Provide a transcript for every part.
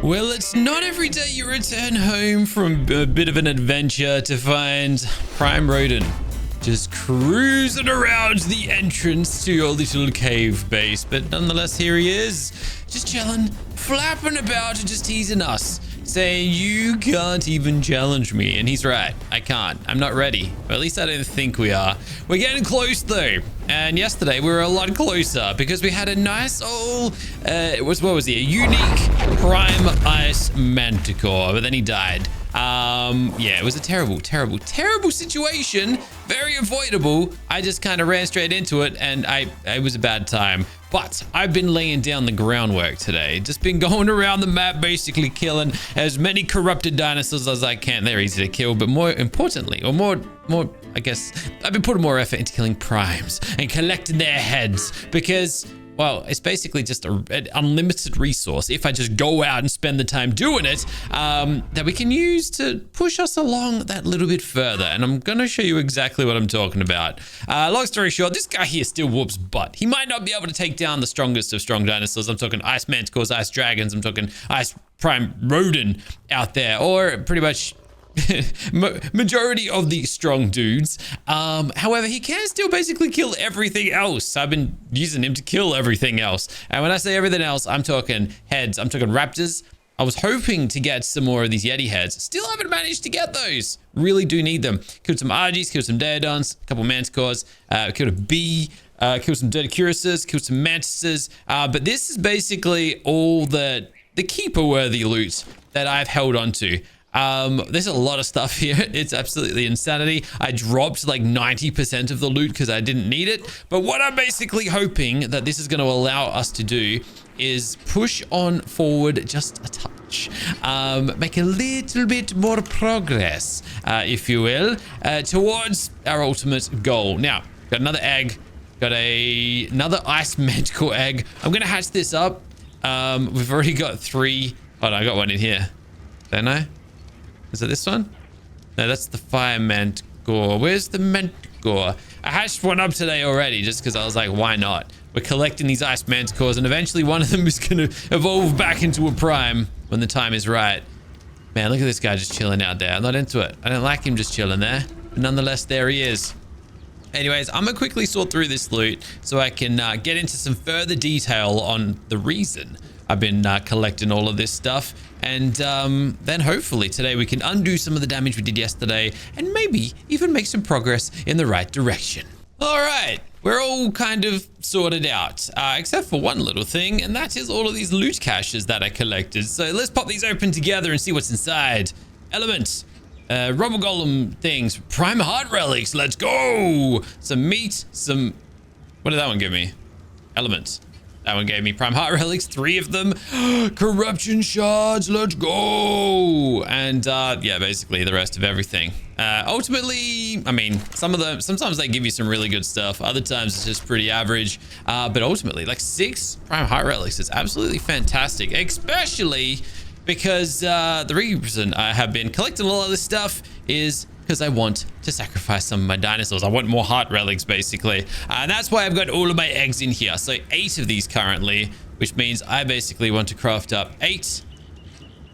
Well, it's not every day you return home from a bit of an adventure to find Prime Rodent just cruising around the entrance to your little cave base. But nonetheless, here he is, just chilling, flapping about, just teasing us, saying you can't even challenge me. And he's right, I can't. I'm not ready. Or at least I don't think we are. We're getting close though. And yesterday we were a lot closer because we had a nice old, what was he? A unique prime ice manticore, but then he died. Yeah, it was a terrible situation. Very avoidable. I just kind of ran straight into it and it was a bad time. But I've been laying down the groundwork today. Just been going around the map, basically killing as many corrupted dinosaurs as I can. They're easy to kill, but more importantly, or more, I guess, I've been putting more effort into killing primes and collecting their heads because, well, it's basically just an unlimited resource if I just go out and spend the time doing it, that we can use to push us along that little bit further. And I'm going to show you exactly what I'm talking about. Long story short, this guy here still whoops butt. He might not be able to take down the strongest of strong dinosaurs. I'm talking ice manticores, ice dragons. I'm talking ice prime rodent out there, or pretty much majority of the strong dudes. However, he can still basically kill everything else. I've been using him to kill everything else. And when I say everything else, I'm talking heads. I'm talking raptors. I was hoping to get some more of these Yeti heads. Still haven't managed to get those. Really do need them. Killed some Argies, killed some Daedons, a couple manticores, killed a bee, killed some Dodecurises, killed some mantises. But this is basically all the keeper-worthy loot that I've held on to. There's a lot of stuff here. It's absolutely insanity. I dropped like 90% of the loot because I didn't need it. But what I'm basically hoping that this is going to allow us to do is push on forward just a touch. Make a little bit more progress, if you will, towards our ultimate goal. Now, got another egg. Got another ice manticore egg. I'm going to hatch this up. We've already got 3. Oh, no, I got one in here. Don't I? Is it this one? No, that's the fire manticore. Where's the manticore? I hatched one up today already just because I was like, why not? We're collecting these ice manticores and eventually one of them is going to evolve back into a prime when the time is right. Man, look at this guy just chilling out there. I'm not into it. I don't like him just chilling there. But nonetheless, there he is. Anyways, I'm going to quickly sort through this loot so I can get into some further detail on the reason I've been collecting all of this stuff. And then hopefully today we can undo some of the damage we did yesterday and maybe even make some progress in the right direction. All right, we're all kind of sorted out, except for one little thing, and that is all of these loot caches that I collected. So let's pop these open together and see what's inside. Elements, rubber golem things, prime heart relics, let's go. Some meat, some, what did that one give me? Elements. That one gave me prime heart relics, 3 of them. Corruption shards, let's go. And yeah, basically the rest of everything. Ultimately, I mean, sometimes they give you some really good stuff. Other times it's just pretty average. But ultimately, like 6 prime heart relics is absolutely fantastic, especially because the reason I have been collecting a lot of this stuff is because I want to sacrifice some of my dinosaurs. I want more heart relics, basically. And that's why I've got all of my eggs in here. So 8 of these currently, which means I basically want to craft up 8.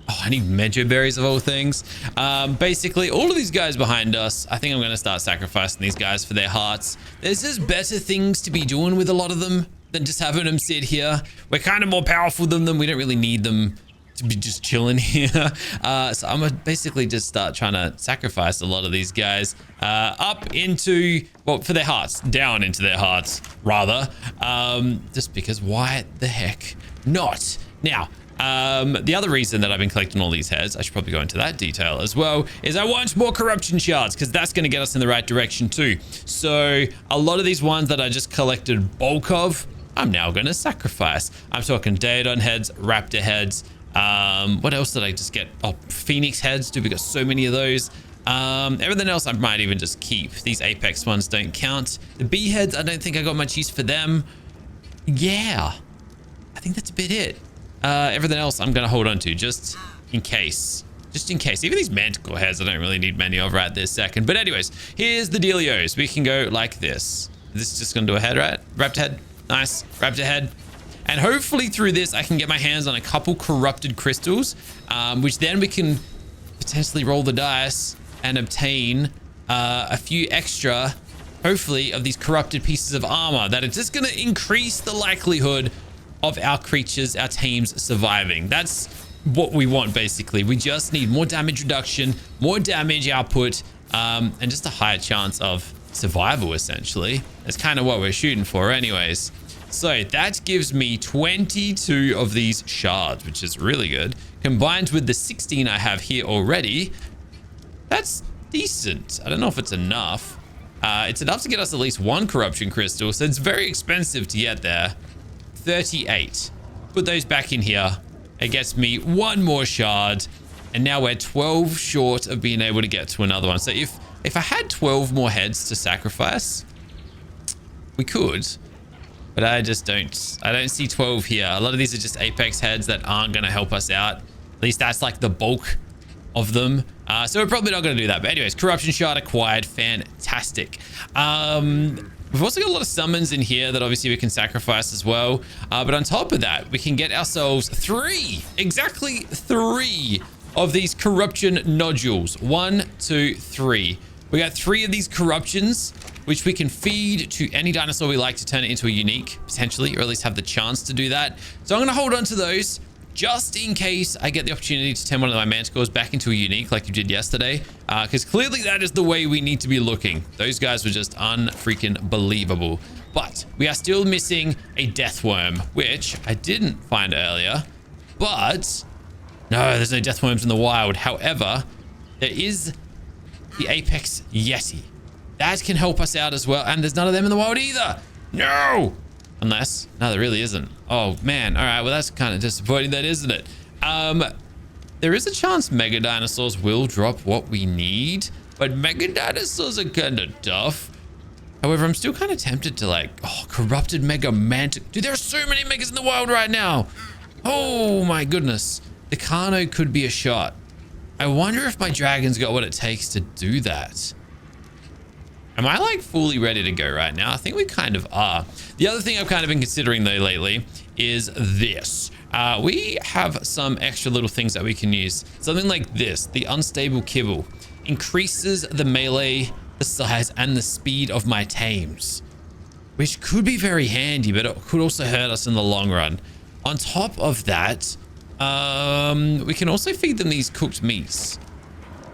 Oh, I need Medjo berries of all things. Basically, all of these guys behind us, I think I'm going to start sacrificing these guys for their hearts. There's just better things to be doing with a lot of them than just having them sit here. We're kind of more powerful than them. We don't really need them to be just chilling here. So I'm gonna basically just start trying to sacrifice a lot of these guys up into, well, for their hearts, down into their hearts rather, just because why the heck not? Now, the other reason that I've been collecting all these heads, I should probably go into that detail as well, is I want more corruption shards because that's going to get us in the right direction too. So a lot of these ones that I just collected bulk of, I'm now going to sacrifice. I'm talking Daedon heads, raptor heads. What else did I just get? Oh, Phoenix heads. Dude, we got so many of those. Everything else I might even just keep. These Apex ones don't count. The bee heads, I don't think I got much use for them. Yeah, I think that's a bit it. Everything else I'm going to hold on to just in case. Just in case. Even these manticore heads, I don't really need many of right this second. But anyways, here's the dealios. We can go like this. This is just going to do a head, right? Raptor head. Nice. Raptor head. And hopefully through this, I can get my hands on a couple corrupted crystals, which then we can potentially roll the dice and obtain a few extra, hopefully, of these corrupted pieces of armor that are just going to increase the likelihood of our creatures, our teams surviving. That's what we want, basically. We just need more damage reduction, more damage output, and just a higher chance of survival, essentially. That's kind of what we're shooting for anyways. So that gives me 22 of these shards, which is really good. Combined with the 16 I have here already, that's decent. I don't know if it's enough. It's enough to get us at least one corruption crystal, so it's very expensive to get there. 38. Put those back in here. It gets me one more shard, and now we're 12 short of being able to get to another one. So if I had 12 more heads to sacrifice, we could, but I don't see 12 here. A lot of these are just apex heads that aren't going to help us out. At least that's like the bulk of them. So we're probably not going to do that. But anyways, corruption shard acquired. Fantastic. We've also got a lot of summons in here that obviously we can sacrifice as well. But on top of that, we can get ourselves exactly three of these corruption nodules. 1, 2, 3. We got 3 of these corruptions, which we can feed to any dinosaur we like to turn it into a unique, potentially, or at least have the chance to do that. So I'm going to hold on to those just in case I get the opportunity to turn one of my manticores back into a unique like you did yesterday, because clearly that is the way we need to be looking. Those guys were just unfreaking believable. But we are still missing a death worm, which I didn't find earlier. But no, there's no death worms in the wild. However, there is the apex yeti. That can help us out as well, and there's none of them in the wild either. No! Unless, no, there really isn't. Oh, man. All right, well, that's kind of disappointing then, isn't it? There is a chance mega dinosaurs will drop what we need, but mega dinosaurs are kind of tough. However, I'm still kind of tempted to, like, corrupted mega mantic. Dude, there are so many megas in the wild right now. Oh, my goodness. The Carno could be a shot. I wonder if my dragon's got what it takes to do that. Am I like fully ready to go right now? I think we kind of are. The other thing I've kind of been considering though lately is this. We have some extra little things that we can use. Something like this, the unstable kibble, increases the melee, the size, and the speed of my tames, which could be very handy, but it could also hurt us in the long run. On top of that, we can also feed them these cooked meats,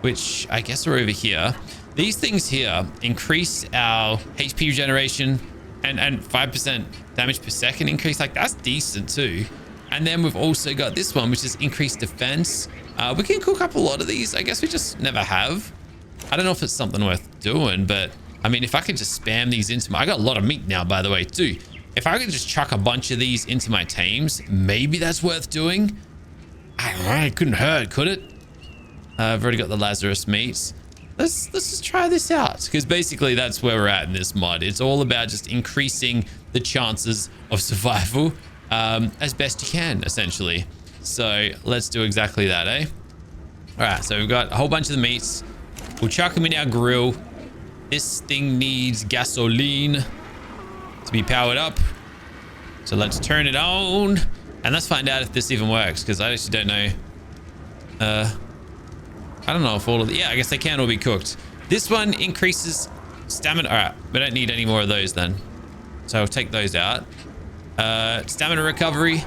which I guess are over here. These things here increase our HP regeneration and 5% damage per second increase. Like, that's decent too. And then we've also got this one, which is increased defense. We can cook up a lot of these. I guess we just never have. I don't know if it's something worth doing, but I mean, if I could just spam these into my... I got a lot of meat now, by the way, too. If I could just chuck a bunch of these into my tames, maybe that's worth doing. I don't know, it couldn't hurt, could it? I've already got the Lazarus meats. Let's just try this out, because basically that's where we're at in this mod. It's all about just increasing the chances of survival as best you can, essentially. So let's do exactly that, eh? All right, so we've got a whole bunch of the meats. We'll chuck them in our grill. This thing needs gasoline to be powered up. So let's turn it on, and let's find out if this even works, because I actually don't know. I don't know if all of the... Yeah, I guess they can all be cooked. This one increases stamina. All right, we don't need any more of those then. So I'll take those out. Stamina recovery.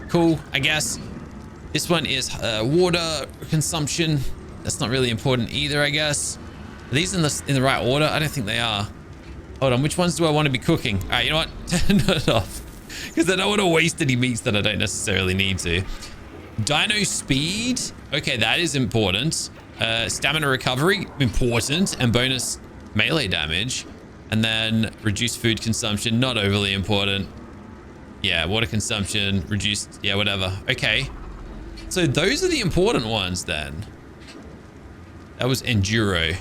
Cool, I guess. This one is water consumption. That's not really important either, I guess. Are these in the right order? I don't think they are. Hold on, which ones do I want to be cooking? All right, you know what? Turn it off. Because I don't want to waste any meats that I don't necessarily need to. Dino speed. Okay, that is important. Stamina recovery, important, and bonus melee damage. And then reduced food consumption, not overly important. Yeah, water consumption, reduced, yeah, whatever. Okay. So those are the important ones then. That was enduro.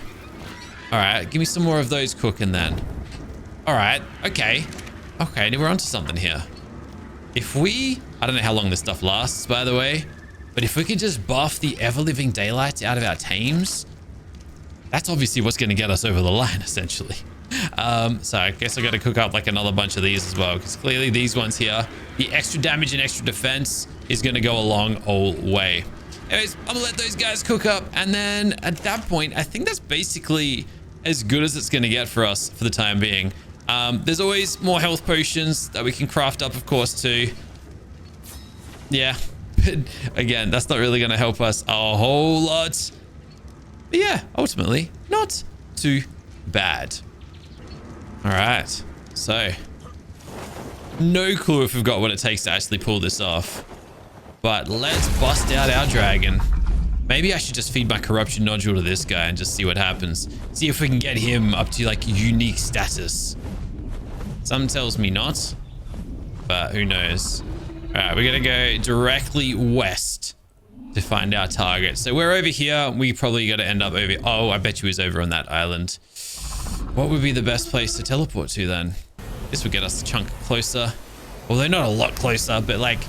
All right, give me some more of those cooking then. All right, okay. Okay, now we're onto something here. If we, I don't know how long this stuff lasts, by the way, but if we could just buff the ever-living daylights out of our tames, that's obviously what's going to get us over the line, essentially. So I guess I got to cook up like another bunch of these as well, because clearly these ones here, the extra damage and extra defense is going to go a long old way. Anyways, I'm gonna let those guys cook up, and then at that point, I think that's basically as good as it's gonna get for us for the time being. There's always more health potions that we can craft up, of course, too. Yeah, but again, that's not really gonna help us a whole lot. But yeah, ultimately, not too bad. All right, so no clue if we've got what it takes to actually pull this off. But let's bust out our dragon. Maybe I should just feed my corruption nodule to this guy and just see what happens. See if we can get him up to like unique status. Some tells me not, but who knows. All right, we're gonna go directly west to find our target. So we're over here. We probably got to end up over. Oh, I bet you he's over on that island. What would be the best place to teleport to then? This would get us a chunk closer. Although not a lot closer, but like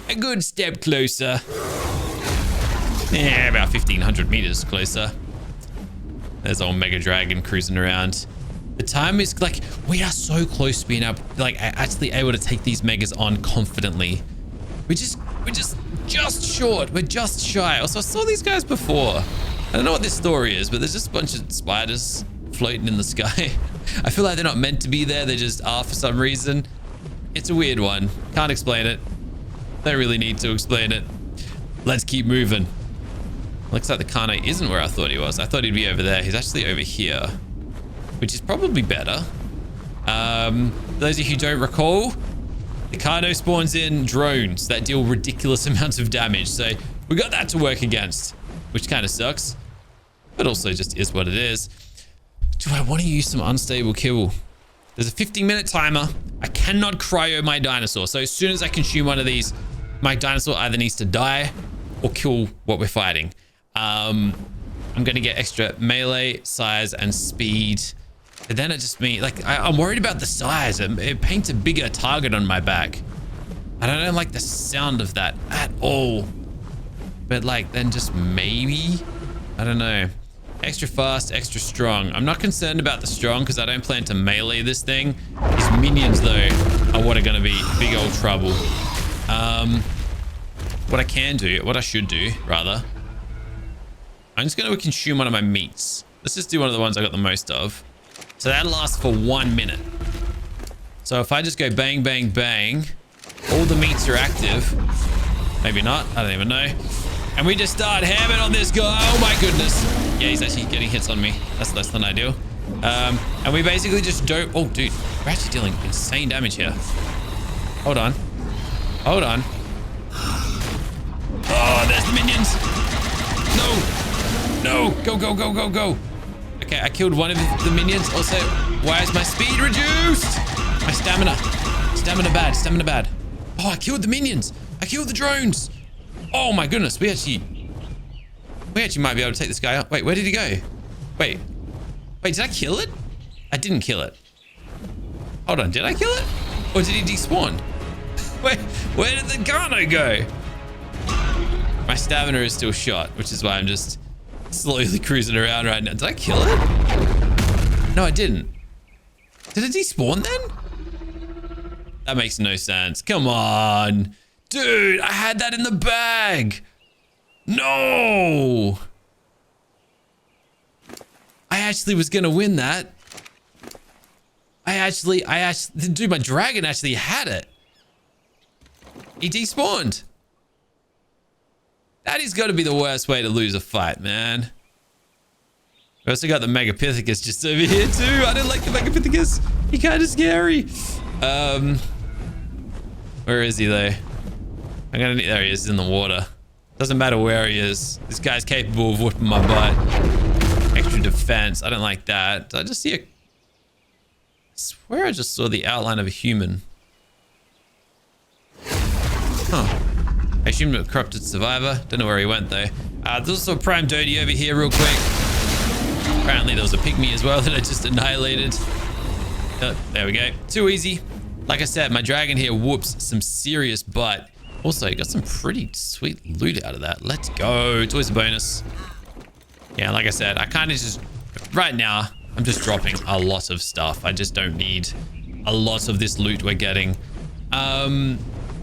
a good step closer. Yeah, about 1,500 meters closer. There's old Mega Dragon cruising around. The time is like, we are so close to being able, like, actually able to take these megas on confidently. We're just short. We're just shy. Also, I saw these guys before. I don't know what this story is, but there's just a bunch of spiders floating in the sky. I feel like they're not meant to be there. They just are for some reason. It's a weird one. Can't explain it. Don't really need to explain it. Let's keep moving. Looks like the Kano isn't where I thought he was. I thought he'd be over there. He's actually over here, which is probably better. Those of you who don't recall, the Kano spawns in drones that deal ridiculous amounts of damage. So we got that to work against, which kind of sucks, but also just is what it is. Do I want to use some unstable kill? There's a 15-minute timer. I cannot cryo my dinosaur. So as soon as I consume one of these, my dinosaur either needs to die or kill what we're fighting. I'm going to get extra melee, size, and speed. But then it just means, like, I'm worried about the size. It paints a bigger target on my back. I don't like the sound of that at all. But, like, then just maybe, I don't know. Extra fast, extra strong. I'm not concerned about the strong because I don't plan to melee this thing. These minions, though, are what are going to be big old trouble. What I can do, what I should do, rather, I'm just going to consume one of my meats. Let's just do one of the ones I got the most of. So that lasts for 1 minute. So if I just go bang, bang, bang, all the meats are active. Maybe not. I don't even know. And we just start hammering on this guy. Oh my goodness. Yeah, he's actually getting hits on me. That's less than ideal. And we basically just don't... Oh, dude. We're actually dealing insane damage here. Hold on. Hold on. Oh, there's the minions. No. No. Go, go, go, go, go. Okay, I killed one of the minions. Also, why is my speed reduced? My stamina. Stamina bad. Stamina bad. Oh, I killed the minions. I killed the drones. Oh my goodness. We actually might be able to take this guy out. Wait, where did he go? Wait, did I kill it? I didn't kill it. Hold on, did I kill it? Or did he despawn? Wait, where did the Gano go? My stamina is still shot, which is why I'm just slowly cruising around right now. Did I kill it? No, I didn't. Did it despawn then? That makes no sense. Come on. Dude, I had that in the bag. No. I actually was going to win that. I actually, dude, my dragon actually had it. He despawned. That has got to be the worst way to lose a fight, man. We also got the Megapithecus just over here too. I don't like the Megapithecus. He's kind of scary. Where is he though? I'm gonna need, there he is, he's in the water. Doesn't matter where he is. This guy's capable of whooping my butt. Extra defense. I don't like that. Did I just see a... I swear I just saw the outline of a human. Huh. I assumed a corrupted survivor. Don't know where he went though. There's also a prime Dodie over here real quick. Apparently there was a pygmy as well that I just annihilated. There we go. Too easy. Like I said, my dragon here whoops some serious butt. Also, you got some pretty sweet loot out of that. Let's go. It's always a bonus. Yeah, like I said, I kind of just... Right now, I'm just dropping a lot of stuff. I just don't need a lot of this loot we're getting.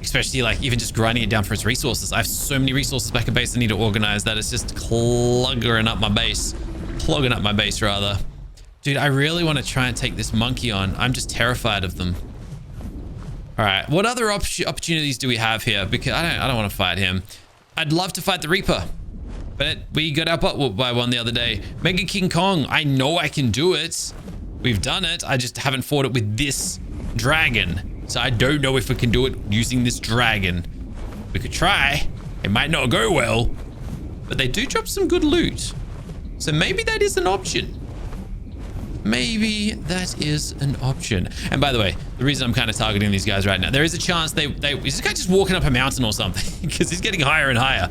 Especially like even just grinding it down for its resources. I have so many resources back at base I need to organize that it's just clogging up my base. Clogging up my base rather. Dude, I really want to try and take this monkey on. I'm just terrified of them. All right, what other opportunities do we have here? Because I don't want to fight him. I'd love to fight the Reaper, but we got our butt whooped by one the other day. Mega King Kong, I know I can do it. We've done it. I just haven't fought it with this dragon. So I don't know if we can do it using this dragon. We could try. It might not go well, but they do drop some good loot. So maybe that is an option. Maybe that is an option. And by the way, the reason I'm kind of targeting these guys right now, there is a chance is this guy just walking up a mountain or something? Because he's getting higher and higher.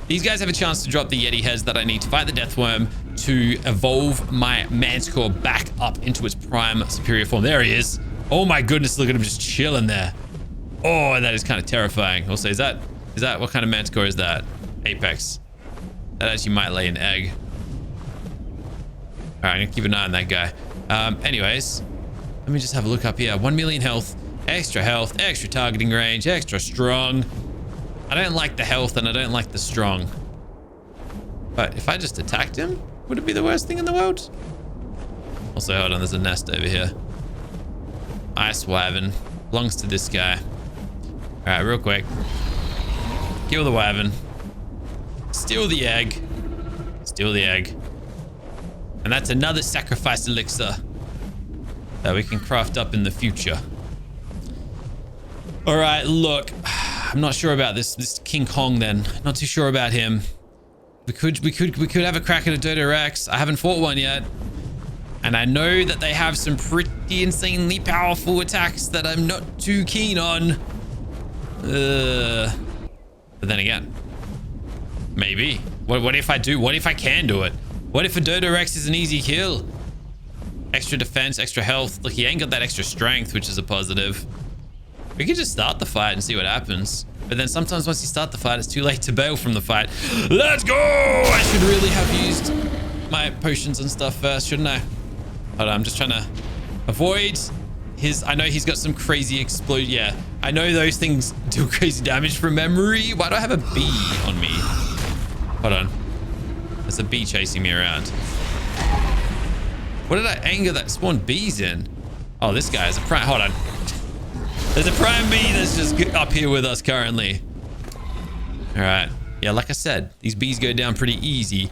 These guys have a chance to drop the Yeti heads that I need to fight the Death Worm to evolve my Manticore back up into its prime superior form. There he is. Oh my goodness, look at him just chilling there. Oh, that is kind of terrifying. Also, is that what kind of Manticore is that? Apex. That actually might lay an egg. All right, I'm gonna keep an eye on that guy. Anyways, let me just have a look up here. 1 million health, extra targeting range, extra strong. I don't like the health and I don't like the strong. But if I just attacked him, would it be the worst thing in the world? Also, hold on, there's a nest over here. Ice Wyvern. Belongs to this guy. All right, real quick. Kill the Wyvern. Steal the egg. Steal the egg. And that's another sacrifice elixir that we can craft up in the future. All right, look, I'm not sure about this King Kong then. Not too sure about him. We could have a crack at a Dodo Rex. I haven't fought one yet. And I know that they have some pretty insanely powerful attacks that I'm not too keen on. But then again, maybe. What if I do? What if I can do it? What if a Dodo Rex is an easy kill? Extra defense, extra health. Look, he ain't got that extra strength, which is a positive. We could just start the fight and see what happens. But then sometimes once you start the fight, it's too late to bail from the fight. Let's go! I should really have used my potions and stuff first, shouldn't I? Hold on, I'm just trying to avoid his... I know he's got some crazy explode... Yeah, I know those things do crazy damage from memory. Why do I have a bee on me? Hold on. There's a bee chasing me around. What did I anger that spawned bees in? Oh, this guy is a prime... Hold on. There's a prime bee that's just up here with us currently. All right. Yeah, like I said, these bees go down pretty easy.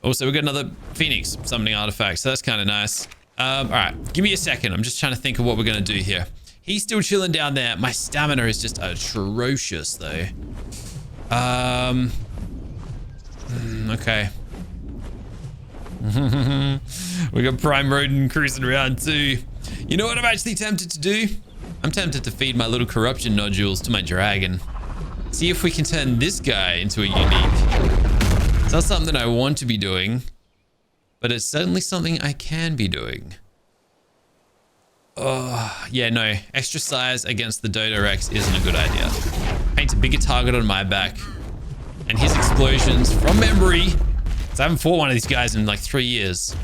Also, we got another Phoenix summoning artifact, so that's kind of nice. All right, give me a second. I'm just trying to think of what we're going to do here. He's still chilling down there. My stamina is just atrocious, though. Okay. We got Prime Rodent cruising around, too. You know what I'm actually tempted to do? I'm tempted to feed my little corruption nodules to my dragon. See if we can turn this guy into a unique. It's not something I want to be doing, but it's certainly something I can be doing. Oh, yeah, no. Extra size against the Dodo Rex isn't a good idea. Paint a bigger target on my back. And his explosions from memory. So I haven't fought one of these guys in like 3 years.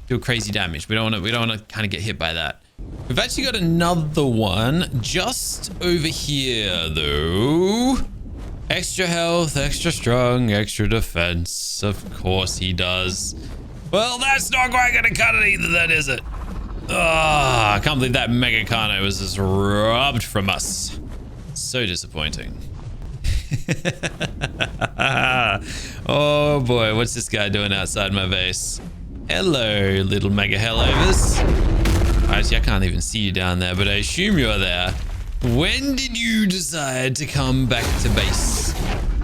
Do crazy damage. We don't want to kind of get hit by that. We've actually got another one just over here, though. Extra health, extra strong, extra defense. Of course he does. Well, that's not quite gonna cut it either, then, is it? Ah, I can't believe that Mega Kano was just robbed from us. So disappointing. Oh boy, what's this guy doing outside my base? Hello, little mega hellovers. Actually, I can't even see you down there, but I assume you're there. When did you decide to come back to base?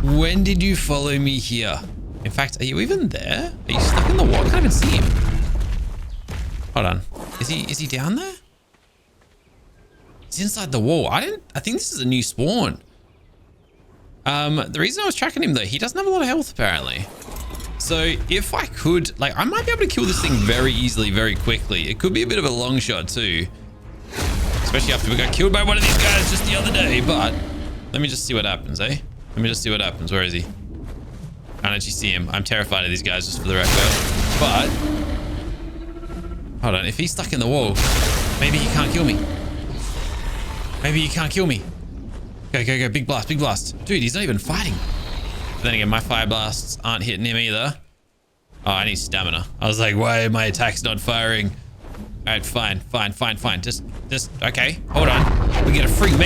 When did you follow me here? In fact, are you even there? Are you stuck in the wall? I can't even see him. Hold on. Is he down there? He's inside the wall. I think this is a new spawn. The reason I was tracking him though, he doesn't have a lot of health apparently. So if I could, like, I might be able to kill this thing very easily, very quickly. It could be a bit of a long shot too. Especially after we got killed by one of these guys just the other day, but let me just see what happens, eh? Let me just see what happens. Where is he? I can't actually see him. I'm terrified of these guys, just for the record. But Hold on. If he's stuck in the wall, maybe he can't kill me. Maybe he can't kill me. Go, go, go. Big blast, big blast. Dude, he's not even fighting. But then again, my fire blasts aren't hitting him either. Oh, I need stamina. I was like, why are my attacks not firing? All right, fine, fine, fine, fine. Just, okay. Hold on. We get a free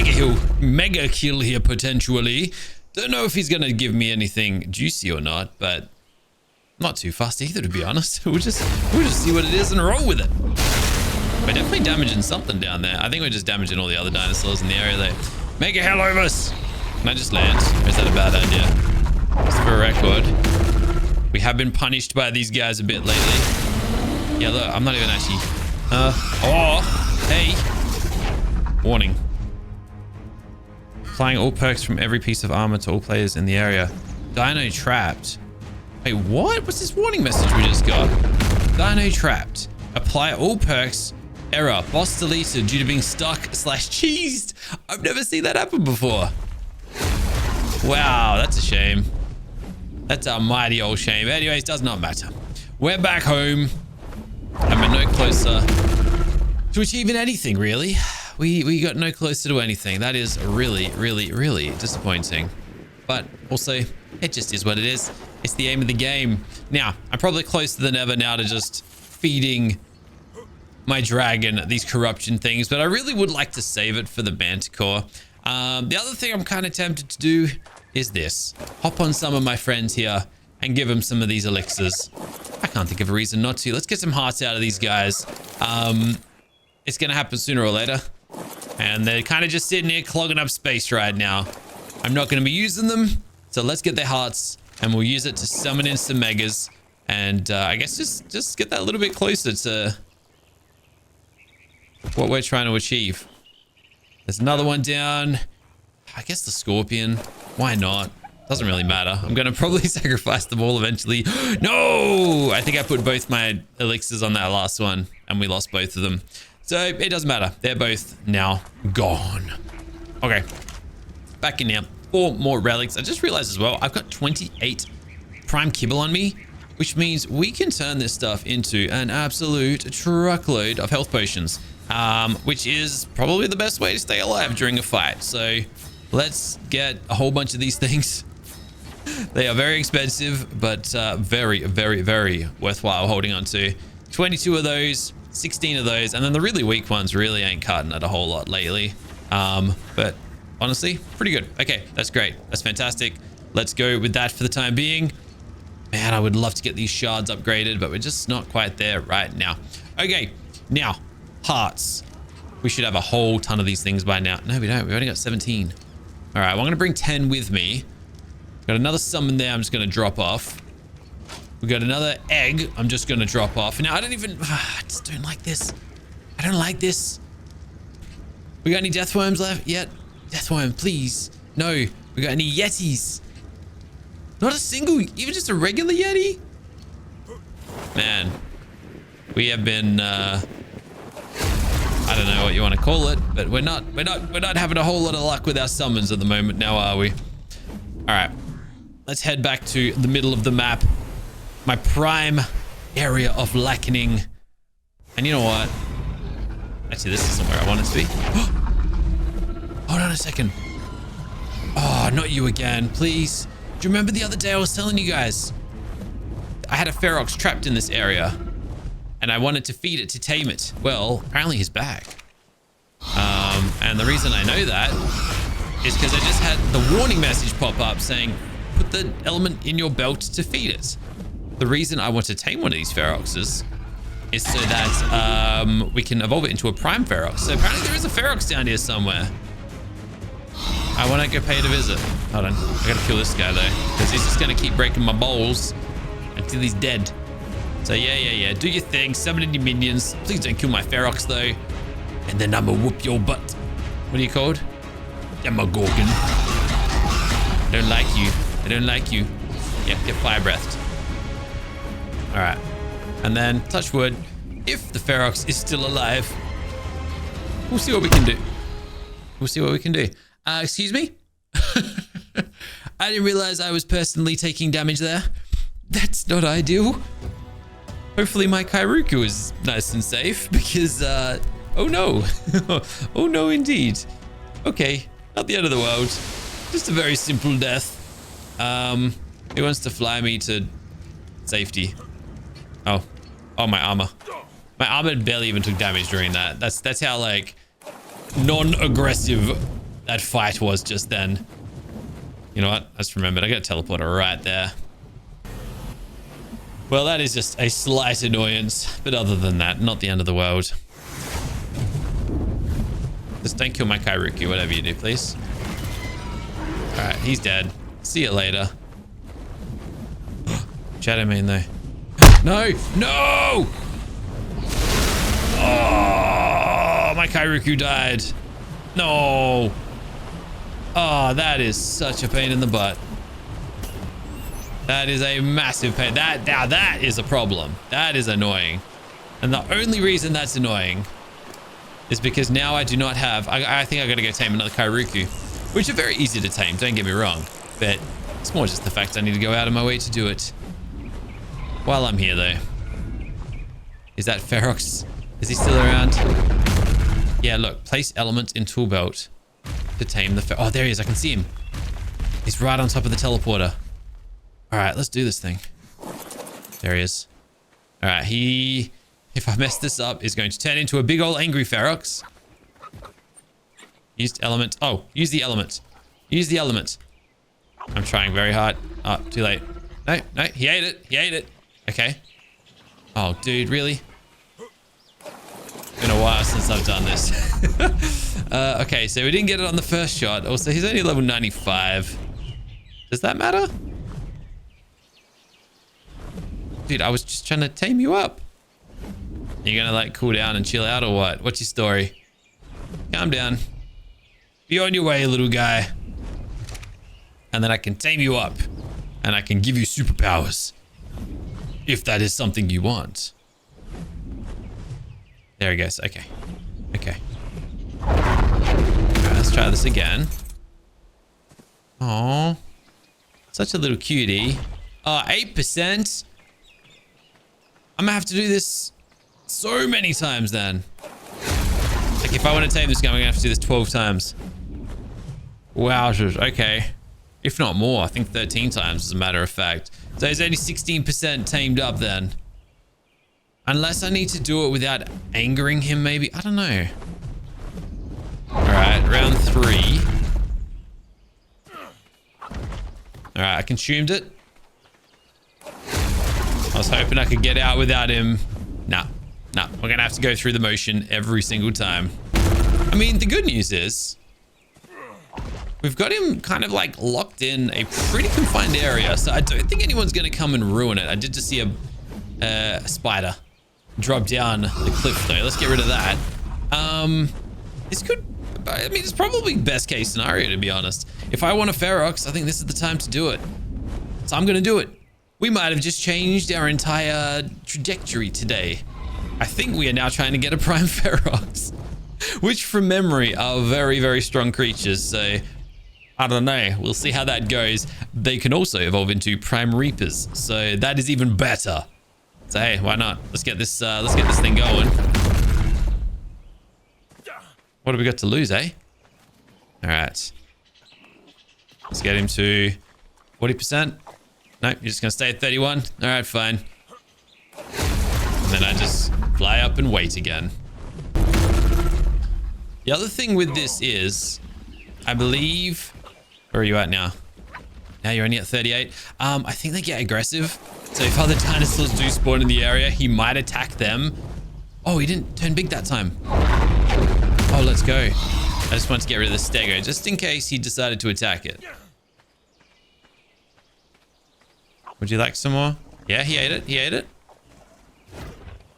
mega kill here, potentially. Don't know if he's going to give me anything juicy or not, but not too fast either, to be honest. We'll just see what it is and roll with it. We're definitely damaging something down there. I think we're just damaging all the other dinosaurs in the area though. Mega hell over us. Can I just land? Or is that a bad idea? Just for a record, we have been punished by these guys a bit lately. Yeah, look, I'm not even actually... oh, hey. Warning. Applying all perks from every piece of armor to all players in the area. Dino trapped. Wait, what? What's this warning message we just got? Dino trapped. Apply all perks. Error. Boss deleted due to being stuck/cheesed. I've never seen that happen before. Wow, that's a shame. That's a mighty old shame. Anyways, does not matter. We're back home. And we're no closer to achieving anything, really. We got no closer to anything. That is really, really, really disappointing. But also, it just is what it is. It's the aim of the game. Now, I'm probably closer than ever now to just feeding my dragon these corruption things, but I really would like to save it for the manticore. The other thing I'm kind of tempted to do is this. Hop on some of my friends here and give them some of these elixirs. I can't think of a reason not to. Let's get some hearts out of these guys. It's going to happen sooner or later. And they're kind of just sitting here clogging up space right now. I'm not going to be using them. So let's get their hearts and we'll use it to summon in some megas. And I guess just get that a little bit closer to what we're trying to achieve. There's another one down. I guess the scorpion. Why not? Doesn't really matter. I'm going to probably sacrifice them all eventually. No! I think I put both my elixirs on that last one and we lost both of them. So it doesn't matter. They're both now gone. Okay. Back in now. 4 more relics. I just realized as well, I've got 28 prime kibble on me, which means we can turn this stuff into an absolute truckload of health potions, which is probably the best way to stay alive during a fight. So let's get a whole bunch of these things. They are very expensive, but very, very, very worthwhile holding on to. 22 of those, 16 of those, and then the really weak ones really ain't cutting it a whole lot lately. But honestly, pretty good. Okay, that's great. That's fantastic. Let's go with that for the time being. Man, I would love to get these shards upgraded, but we're just not quite there right now. Okay, now, hearts. We should have a whole ton of these things by now. No, we don't. We've only got 17. All right, well, I'm going to bring 10 with me. Got another summon there I'm just going to drop off. We got another egg I'm just going to drop off. Now, I just don't like this. I don't like this. We got any death worms left yet? Death worm, please. No. We got any yetis? Not a single, even just a regular yeti? Man, we have been, I don't know what you want to call it, but we're not having a whole lot of luck with our summons at the moment now, are we? All right, let's head back to the middle of the map. My prime area of lackening. And you know what? Actually, this isn't where I want it to be. Hold on a second. Oh, not you again, please. Do you remember the other day I was telling you guys? I had a Ferox trapped in this area and I wanted to feed it to tame it. Well, apparently he's back. And the reason I know that is because I just had the warning message pop up saying, put the element in your belt to feed it. The reason I want to tame one of these Feroxes is so that we can evolve it into a prime Ferox. So apparently there is a Ferox down here somewhere. I want to go pay it a visit. Hold on. I gotta kill this guy though, because he's just gonna keep breaking my balls until he's dead. So yeah. Do your thing. Summon in your minions. Please don't kill my Ferox though. And then I'ma whoop your butt. What are you called? Demogorgon. I don't like you. I don't like you. Yeah, get fire breathed. All right. And then, touch wood, if the Ferox is still alive, we'll see what we can do. We'll see what we can do. Excuse me? I didn't realize I was personally taking damage there. That's not ideal. Hopefully my Kairuku is nice and safe because, oh no. Oh no, indeed. Okay, not the end of the world. Just a very simple death. He wants to fly me to safety. Oh, my armor. My armor barely even took damage during that. That's how like non-aggressive that fight was just then. You know what? I just remembered. I got a teleporter right there. Well, that is just a slight annoyance, but other than that, not the end of the world. Just don't kill my Kairuki, whatever you do, please. All right, he's dead. See you later. Shadow main though. No! No! Oh, my Kairuku died. No. Oh, that is such a pain in the butt. That is a massive pain. That is a problem. That is annoying. And the only reason that's annoying is because now I do not have... I think I got to go tame another Kairuku, which are very easy to tame, don't get me wrong. But it's more just the fact I need to go out of my way to do it. While I'm here, though. Is that Ferox? Is he still around? Yeah, look. Place element in tool belt to tame the... Oh, there he is. I can see him. He's right on top of the teleporter. All right, let's do this thing. There he is. All right, he... If I mess this up, is going to turn into a big old angry Ferox. Used element. Oh, use the element. Use the element. I'm trying very hard. Oh, too late. No, he ate it. He ate it. Okay. Oh, dude, really? Been a while since I've done this. Okay, so we didn't get it on the first shot. Also, he's only level 95. Does that matter? Dude, I was just trying to tame you up. You're gonna like cool down and chill out or what? What's your story? Calm down. Be on your way, little guy. And then I can tame you up. And I can give you superpowers. If that is something you want. There he goes. Okay. Okay. Alright, let's try this again. Oh, such a little cutie. Oh, 8%. I'm gonna have to do this so many times then. Like if I want to tame this guy, I'm gonna have to do this 12 times. Wowzers. Okay. If not more, I think 13 times as a matter of fact. So he's only 16% tamed up then. Unless I need to do it without angering him maybe. I don't know. Alright, round 3. Alright, I consumed it. I was hoping I could get out without him. Nah, we're gonna have to go through the motion every single time. I mean, the good news is we've got him kind of like locked in a pretty confined area, so I don't think anyone's gonna come and ruin it. I did just see a spider drop down the cliff though. Let's get rid of that. This could, I mean, it's probably best case scenario to be honest. If I want a Ferox, I think this is the time to do it. So I'm gonna do it. We might have just changed our entire trajectory today. I think we are now trying to get a Prime Ferox, which from memory are very, very strong creatures. So I don't know. We'll see how that goes. They can also evolve into Prime Reapers. So that is even better. So hey, why not? Let's get this thing going. What have we got to lose, eh? All right. Let's get him to 40%. Nope, you're just gonna stay at 31. All right, fine. And then I just fly up and wait again. The other thing with this is, I believe, where are you at now? Now you're only at 38. I think they get aggressive. So if other dinosaurs do spawn in the area, he might attack them. Oh, he didn't turn big that time. Oh, let's go. I just want to get rid of the stego, just in case he decided to attack it. Would you like some more? Yeah, he ate it. He ate it.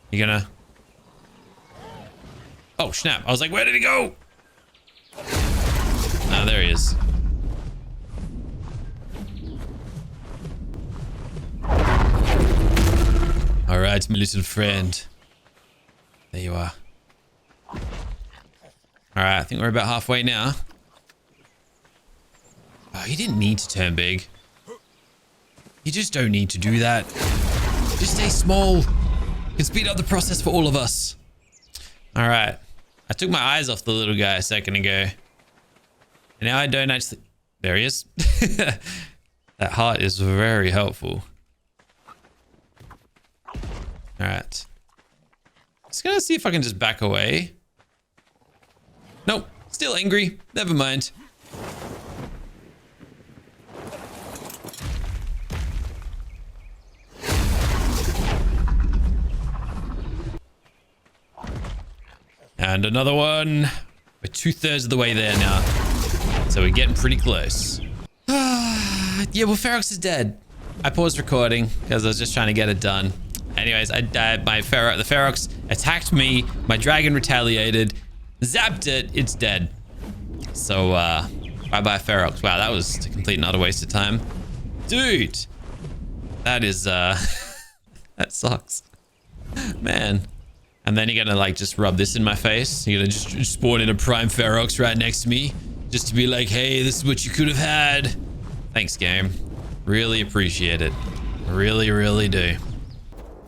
You gonna... Oh, snap. I was like, where did he go? Ah, there he is. All right, my little friend. There you are. All right, I think we're about halfway now. Oh, he didn't need to turn big. You just don't need to do that. Just stay small. Can speed up the process for all of us. All right. I took my eyes off the little guy a second ago. And now I don't actually... There he is. That heart is very helpful. All right. Just gonna see if I can just back away. Nope. Still angry. Never mind. And another one. We're 2/3 of the way there now. So we're getting pretty close. Yeah, well, Ferox is dead. I paused recording because I was just trying to get it done. Anyways, I died. The Ferox attacked me. My dragon retaliated. Zapped it. It's dead. So, bye-bye, Ferox. Wow, that was a complete and utter waste of time. Dude. That is, that sucks. Man. And then you're gonna, like, just rub this in my face. You're gonna just spawn in a prime Ferox right next to me. Just to be like, hey, this is what you could have had. Thanks, game. Really appreciate it. Really, really do.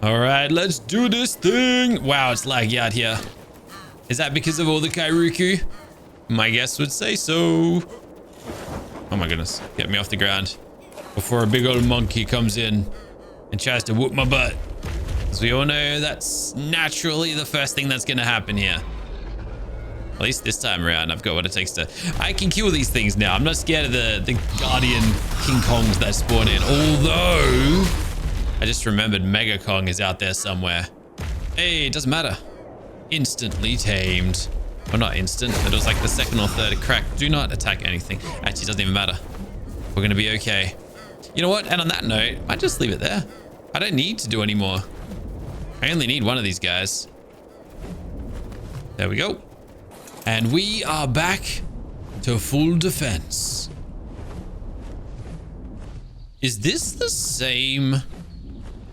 All right, let's do this thing. Wow, it's laggy out here. Is that because of all the Kairuku? My guess would say so. Oh my goodness. Get me off the ground before a big old monkey comes in and tries to whoop my butt. As we all know, that's naturally the first thing that's going to happen here. At least this time around, I've got what it takes to... I can kill these things now. I'm not scared of the Guardian King Kongs that spawn in. Although, I just remembered Mega Kong is out there somewhere. Hey, it doesn't matter. Instantly tamed. Well, not instant, but it was like the second or third crack. Do not attack anything. Actually, it doesn't even matter. We're going to be okay. You know what? And on that note, I just leave it there. I don't need to do any more. I only need one of these guys. There we go. And we are back to full defense. Is this the same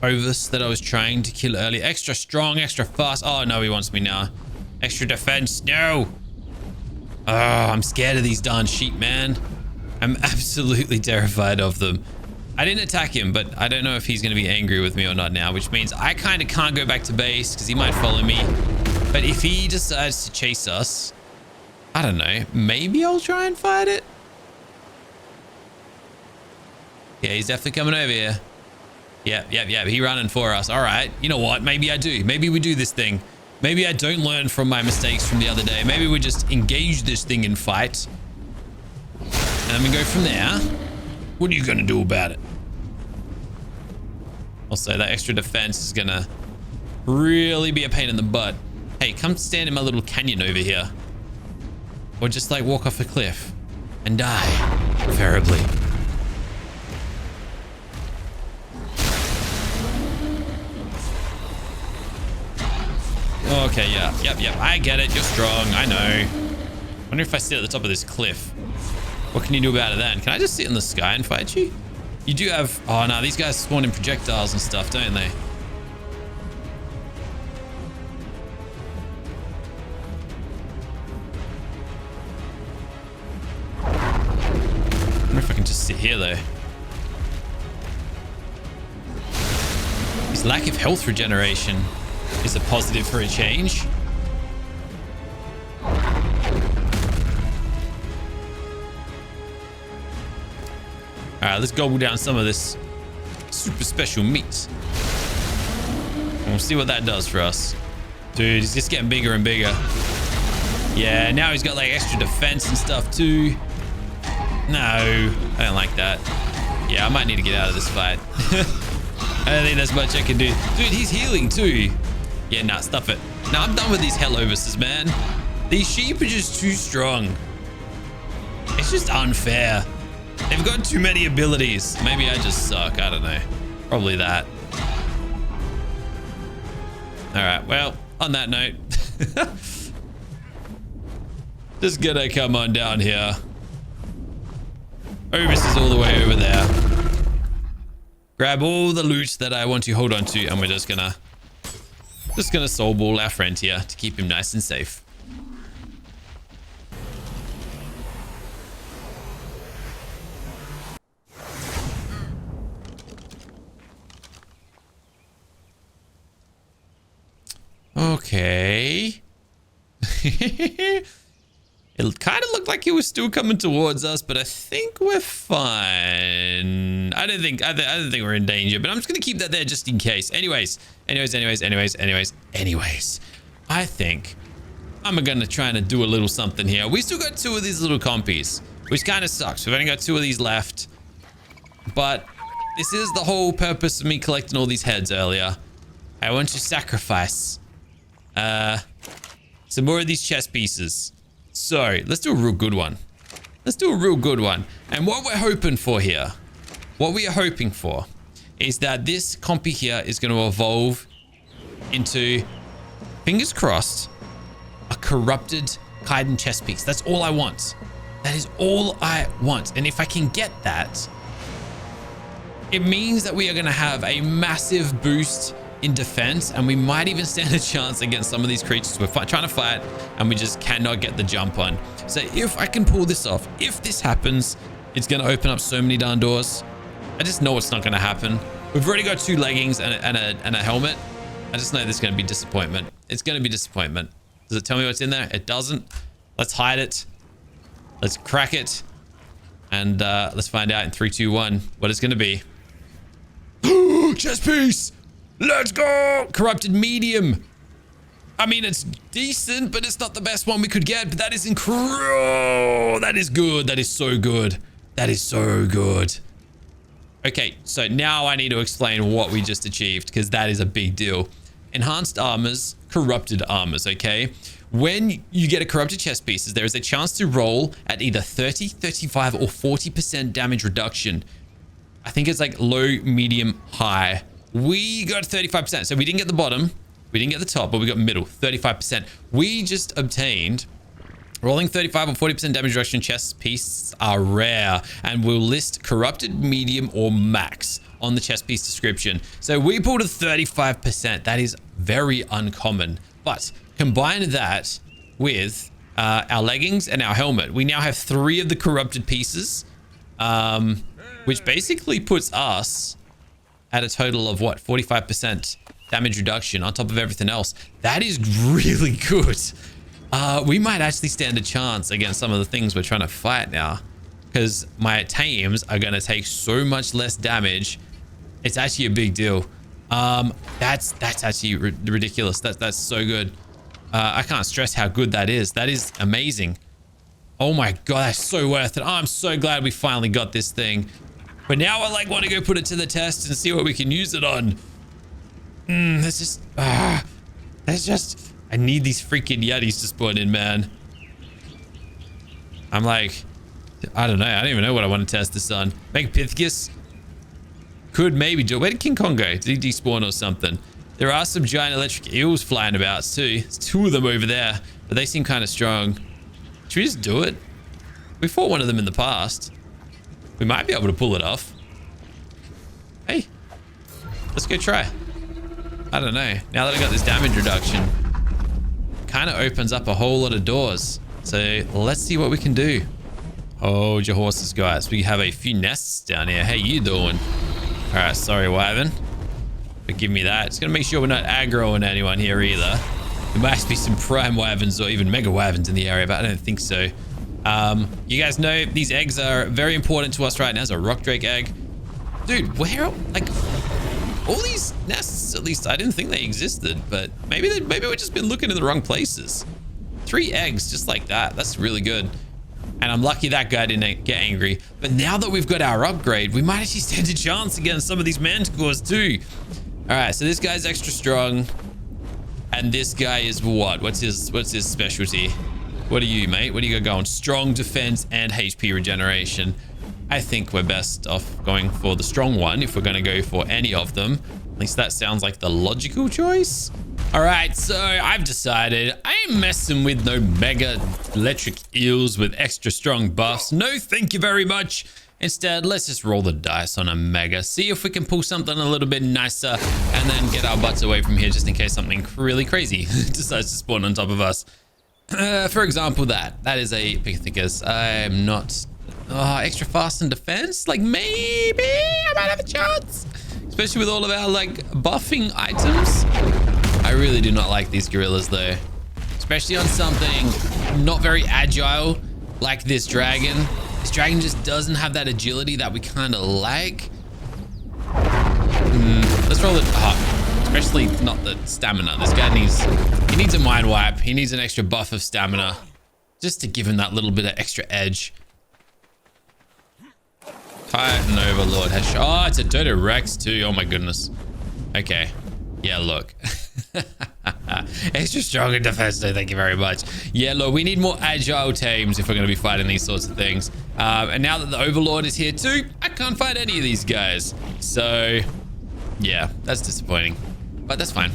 Ovis that I was trying to kill earlier? Extra strong, extra fast. Oh, no, he wants me now. Extra defense. No. Oh, I'm scared of these darn sheep, man. I'm absolutely terrified of them. I didn't attack him, but I don't know if he's going to be angry with me or not now, which means I kind of can't go back to base because he might follow me. But if he decides to chase us, I don't know, maybe I'll try and fight it. Yeah, he's definitely coming over here. Yep. He running for us. All right. You know what? Maybe I do. Maybe we do this thing. Maybe I don't learn from my mistakes from the other day. Maybe we just engage this thing in fight. And then we go from there. What are you going to do about it? Also, that extra defense is going to really be a pain in the butt. Hey, come stand in my little canyon over here. Or just like walk off a cliff and die, preferably. Okay, yeah. Yep. I get it. You're strong. I know. Wonder if I sit at the top of this cliff. What can you do about it then? Can I just sit in the sky and fight you? You do have... Oh, no. These guys spawn in projectiles and stuff, don't they? I wonder if I can just sit here, though. His lack of health regeneration is a positive for a change. All right, let's gobble down some of this super special meat. And we'll see what that does for us. Dude, he's just getting bigger and bigger. Yeah, now he's got like extra defense and stuff too. No, I don't like that. Yeah, I might need to get out of this fight. I don't think there's much I can do. Dude, he's healing too. Yeah, nah, stuff it. Nah, I'm done with these hell Ovises, man. These sheep are just too strong. It's just unfair. They've got too many abilities. Maybe I just suck. I don't know. Probably that. All right. Well, on that note, just gonna come on down here. Ovis is all the way over there. Grab all the loot that I want to hold on to, and we're just gonna soul ball our friend here to keep him nice and safe. Okay. It kind of looked like he was still coming towards us, but I think we're fine. I don't think we're in danger, but I'm just gonna keep that there just in case. Anyways. I think I'm gonna try and do a little something here. We still got 2 of these little compies, which kind of sucks. We've only got 2 of these left, but this is the whole purpose of me collecting all these heads earlier. I want to sacrifice some more of these chest pieces. So let's do a real good one. And what we're hoping for here, is that this compy here is going to evolve into, fingers crossed, a corrupted Kaiden chest piece. That's all I want. That is all I want. And if I can get that, it means that we are going to have a massive boost in defense, and we might even stand a chance against some of these creatures we're trying to fight, and we just cannot get the jump on. So if I can pull this off, if this happens, it's going to open up so many darn doors. I just know it's not going to happen. We've already got 2 leggings and a helmet. I just know there's going to be disappointment. It's going to be disappointment. Does it tell me what's in there? It doesn't. Let's hide it. Let's crack it. And let's find out in 3, 2, 1 what it's going to be. Chest piece! Let's go! Corrupted medium. I mean, it's decent, but it's not the best one we could get. But that is incredible. That is good. That is so good. That is so good. Okay, so now I need to explain what we just achieved, because that is a big deal. Enhanced armors, corrupted armors, okay? When you get a corrupted chest pieces, there is a chance to roll at either 30, 35, or 40% damage reduction. I think it's like low, medium, high. We got 35%. So we didn't get the bottom. We didn't get the top, but we got middle, 35%. We just obtained rolling 35 or 40% damage reduction chest pieces are rare, and will list corrupted, medium, or max on the chest piece description. So we pulled a 35%. That is very uncommon. But combine that with our leggings and our helmet. We now have 3 of the corrupted pieces, which basically puts us at a total of what, 45% damage reduction on top of everything else. That is really good. We might actually stand a chance against some of the things we're trying to fight now, because my tames are going to take so much less damage. It's actually a big deal. That's actually ridiculous. That's so good. I can't stress how good that is. That is amazing. Oh my god, that's so worth it. Oh, I'm so glad we finally got this thing. But now I want to go put it to the test and see what we can use it on. That's just I need these freaking yetis to spawn in, man. I'm like, I don't know. I don't even know what I want to test this on. Megapithecus could maybe do it. Where did King Kong go? Did he despawn or something? There are some giant electric eels flying about too. There's 2 of them over there, but they seem kind of strong. Should we just do it? We fought one of them in the past. We might be able to pull it off. Hey, let's go try. I don't know. Now that I got this damage reduction, kind of opens up a whole lot of doors. So let's see what we can do. Hold your horses, guys. We have a few nests down here. How you doing? All right, sorry, Wyvern. But give me that. It's gonna make sure we're not aggroing anyone here either. There might be some prime wyverns or even mega wyverns in the area, but I don't think so. You guys know these eggs are very important to us right now. There's a rock drake egg. Dude, where, like, all these nests, at least I didn't think they existed, but maybe we've just been looking in the wrong places. 3 eggs just like that. That's really good. And I'm lucky that guy didn't get angry. But now that we've got our upgrade, we might actually stand a chance against some of these manticores too. All right, so this guy's extra strong. And this guy is what? What's his specialty? What are you, mate? What do you got going? Strong defense and HP regeneration. I think we're best off going for the strong one if we're going to go for any of them. At least that sounds like the logical choice. All right, so I've decided I ain't messing with no mega electric eels with extra strong buffs. No, thank you very much. Instead, let's just roll the dice on a mega. See if we can pull something a little bit nicer and then get our butts away from here just in case something really crazy decides to spawn on top of us. For example, that is a Pithecus. I'm not extra fast in defense. Like maybe I might have a chance, especially with all of our like buffing items. I really do not like these gorillas though. Especially on something not very agile like this dragon. This dragon just doesn't have that agility that we kind of like. Let's roll it up. Especially not the stamina. This guy needs a mind wipe. He needs an extra buff of stamina. Just to give him that little bit of extra edge. Titan Overlord has... Oh, it's a Dodo Rex too. Oh my goodness. Okay. Yeah, look. Extra strong and defensive. Thank you very much. Yeah, look, we need more agile tames if we're going to be fighting these sorts of things. And now that the Overlord is here too, I can't fight any of these guys. So, yeah, that's disappointing. But that's fine.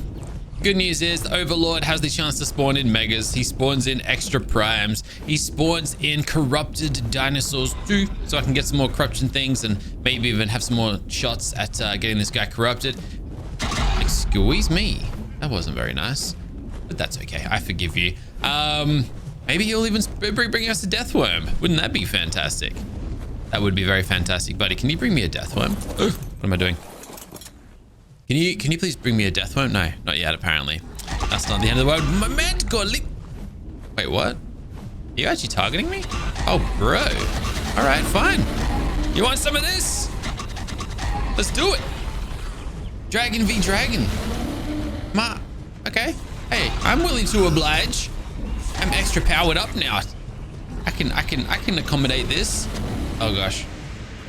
Good news is the Overlord has the chance to spawn in megas. He spawns in extra primes. He spawns in corrupted dinosaurs too, so I can get some more corruption things and maybe even have some more shots at getting this guy corrupted. Excuse me. That wasn't very nice, but that's okay. I forgive you. Maybe he'll even bring us a death worm. Wouldn't that be fantastic? That would be very fantastic, buddy. Can you bring me a death worm? Oh, what am I doing? Can you please bring me a death worm? No, not yet, apparently. That's not the end of the world. My man got lit. Wait, what? Are you actually targeting me? Oh, bro. All right, fine. You want some of this? Let's do it. Dragon v dragon. Okay. Hey, I'm willing to oblige. I'm extra powered up now. I can accommodate this. Oh gosh.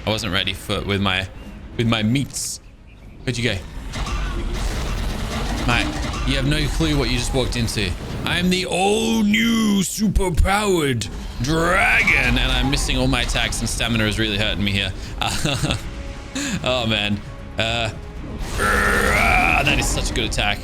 I wasn't ready with my meats. Where'd you go? Mate, you have no clue what you just walked into. I'm the all new super powered dragon and I'm missing all my attacks and stamina is really hurting me here. Oh man. That is such a good attack.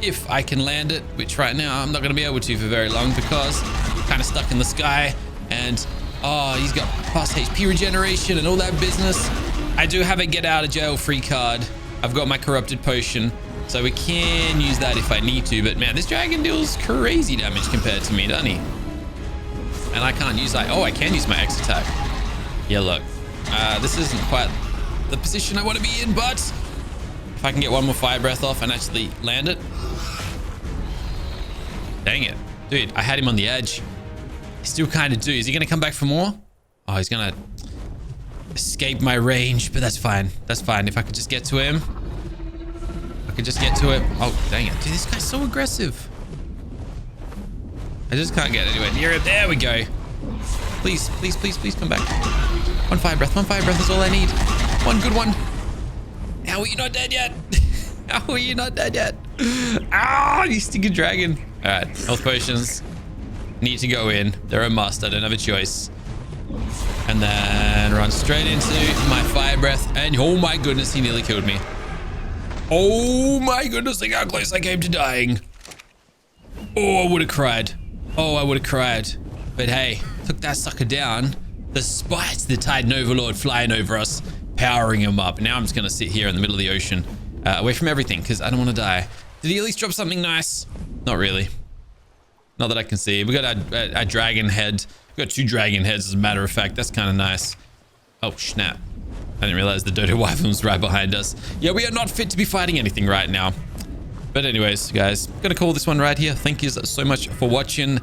If I can land it, which right now I'm not going to be able to for very long because I'm kind of stuck in the sky and oh, he's got fast HP regeneration and all that business. I do have a get out of jail free card. I've got my corrupted potion, so we can use that if I need to. But man, this dragon deals crazy damage compared to me, doesn't he? And I can't use that. Oh, I can use my X attack. Yeah, look. This isn't quite the position I want to be in, but if I can get one more fire breath off and actually land it. Dang it. Dude, I had him on the edge. I still kind of do. Is he going to come back for more? Oh, he's going to escape my range, but that's fine. That's fine. If I could just get to him. I could just get to him. Oh, dang it. Dude, this guy's so aggressive. I just can't get anywhere near it. There we go. Please, please, please, please come back. One fire breath. One fire breath is all I need. One good one. How are you not dead yet? How are you not dead yet? Ah, you stinking dragon. All right, health potions need to go in. They're a must. I don't have a choice. And then run straight into my fire breath. And oh my goodness, he nearly killed me. Oh my goodness, look how close I came to dying. Oh, I would have cried. Oh, I would have cried. But hey, took that sucker down despite the Titan Overlord flying over us, powering him up. Now I'm just going to sit here in the middle of the ocean, away from everything because I don't want to die. Did he at least drop something nice? Not really. Not that I can see. We got a dragon head. We got 2 dragon heads, as a matter of fact. That's kind of nice. Oh, snap. I didn't realize the Dodo Wyvern was right behind us. Yeah, we are not fit to be fighting anything right now. But anyways, guys, I'm going to call this one right here. Thank you so much for watching.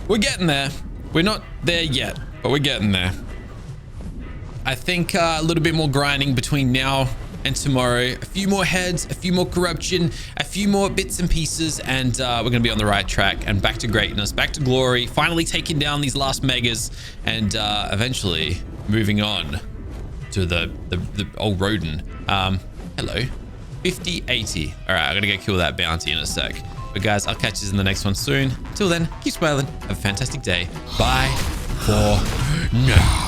We're getting there. We're not there yet, but we're getting there. I think a little bit more grinding between now and tomorrow. A few more heads, a few more corruption, a few more bits and pieces, and we're going to be on the right track and back to greatness, back to glory, finally taking down these last megas and eventually moving on to the old rodent. Hello. 5080. All right, I'm going to go kill that bounty in a sec. But guys, I'll catch you in the next one soon. Till then, keep smiling. Have a fantastic day. Bye for now.